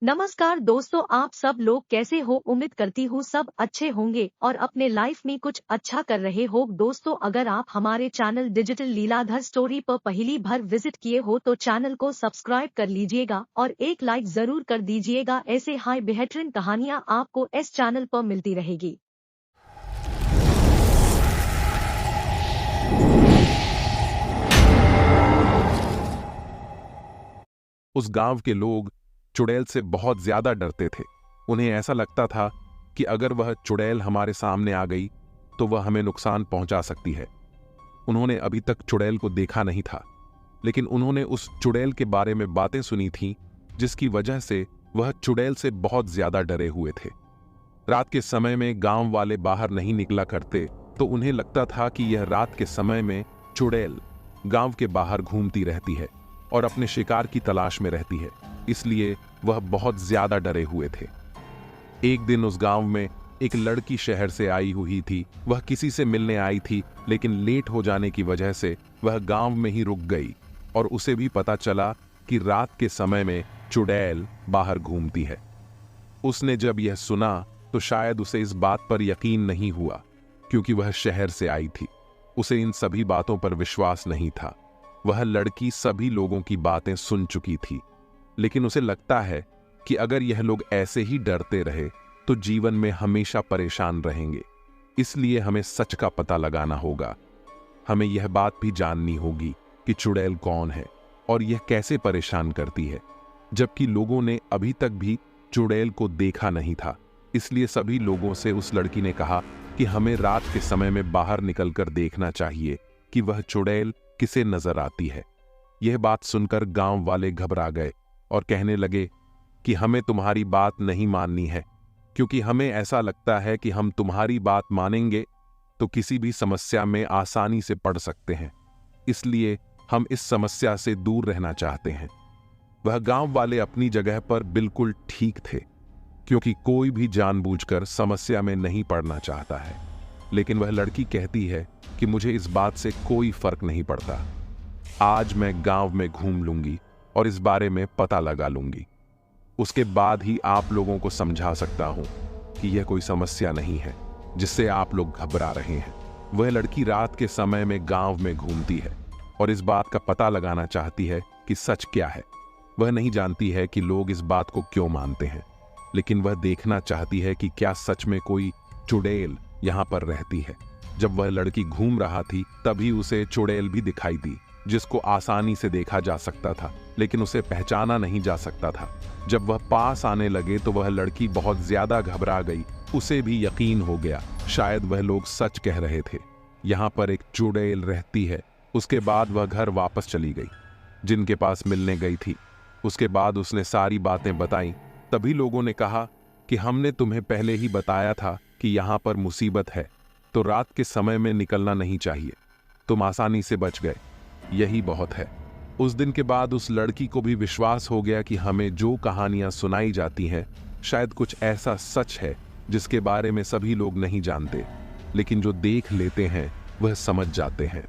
नमस्कार दोस्तों, आप सब लोग कैसे हो। उम्मीद करती हूँ सब अच्छे होंगे और अपने लाइफ में कुछ अच्छा कर रहे हो। दोस्तों, अगर आप हमारे चैनल डिजिटल लीलाधर स्टोरी पर पहली बार विजिट किए हो तो चैनल को सब्सक्राइब कर लीजिएगा और एक लाइक जरूर कर दीजिएगा। ऐसे हाई बेहतरीन कहानियाँ आपको इस चैनल पर मिलती रहेगी। उस गांव के लोग चुड़ैल से बहुत ज्यादा डरते थे। उन्हें ऐसा लगता था कि अगर वह चुड़ैल हमारे सामने आ गई तो वह हमें नुकसान पहुंचा सकती है। उन्होंने अभी तक चुड़ैल को देखा नहीं था, लेकिन उन्होंने उस चुड़ैल के बारे में बातें सुनी थीं, जिसकी वजह से वह चुड़ैल से बहुत ज्यादा डरे हुए थे। रात के समय में गांव वाले बाहर नहीं निकला करते, तो उन्हें लगता था कि यह रात के समय में चुड़ैल गांव के बाहर घूमती रहती है और अपने शिकार की तलाश में रहती है, इसलिए वह बहुत ज्यादा डरे हुए थे। एक दिन उस गांव में एक लड़की शहर से आई हुई थी। वह किसी से मिलने आई थी, लेकिन लेट हो जाने की वजह से वह गांव में ही रुक गई और उसे भी पता चला कि रात के समय में चुड़ैल बाहर घूमती है। उसने जब यह सुना तो शायद उसे इस बात पर यकीन नहीं हुआ, क्योंकि वह शहर से आई थी। उसे इन सभी बातों पर विश्वास नहीं था। वह लड़की सभी लोगों की बातें सुन चुकी थी, लेकिन उसे लगता है कि अगर यह लोग ऐसे ही डरते रहे तो जीवन में हमेशा परेशान रहेंगे। इसलिए हमें सच का पता लगाना होगा। हमें यह बात भी जाननी होगी कि चुड़ैल कौन है और यह कैसे परेशान करती है, जबकि लोगों ने अभी तक भी चुड़ैल को देखा नहीं था। इसलिए सभी लोगों से उस लड़की ने कहा कि हमें रात के समय में बाहर निकलकर देखना चाहिए कि वह चुड़ैल किसे नजर आती है। यह बात सुनकर गांव वाले घबरा गए और कहने लगे कि हमें तुम्हारी बात नहीं माननी है, क्योंकि हमें ऐसा लगता है कि हम तुम्हारी बात मानेंगे तो किसी भी समस्या में आसानी से पड़ सकते हैं। इसलिए हम इस समस्या से दूर रहना चाहते हैं। वह गांव वाले अपनी जगह पर बिल्कुल ठीक थे, क्योंकि कोई भी जानबूझकर समस्या में नहीं पड़ना चाहता है। लेकिन वह लड़की कहती है कि मुझे इस बात से कोई फर्क नहीं पड़ता। आज मैं गांव में घूम लूंगी और इस बारे में पता लगा लूंगी। उसके बाद ही आप लोगों को समझा सकता हूं कि यह कोई समस्या नहीं है जिससे आप लोग घबरा रहे हैं। वह लड़की रात के समय में गांव में घूमती है और इस बात का पता लगाना चाहती है कि सच क्या है। वह नहीं जानती है कि लोग इस बात को क्यों मानते हैं, लेकिन वह देखना चाहती है कि क्या सच में कोई चुड़ैल यहां पर रहती है। जब वह लड़की घूम रहा थी तभी उसे चुड़ैल भी दिखाई दी, जिसको आसानी से देखा जा सकता था, लेकिन उसे पहचाना नहीं जा सकता था। जब वह पास आने लगे तो वह लड़की बहुत ज्यादा घबरा गई। उसे भी यकीन हो गया शायद वह लोग सच कह रहे थे, यहाँ पर एक चुड़ैल रहती है। उसके बाद वह घर वापस चली गई जिनके पास मिलने गई थी। उसके बाद उसने सारी बातें बताई। तभी लोगों ने कहा कि हमने तुम्हें पहले ही बताया था कि यहाँ पर मुसीबत है, तो रात के समय में निकलना नहीं चाहिए। तुम आसानी से बच गए, यही बहुत है। उस दिन के बाद उस लड़की को भी विश्वास हो गया कि हमें जो कहानियां सुनाई जाती हैं शायद कुछ ऐसा सच है जिसके बारे में सभी लोग नहीं जानते, लेकिन जो देख लेते हैं वह समझ जाते हैं।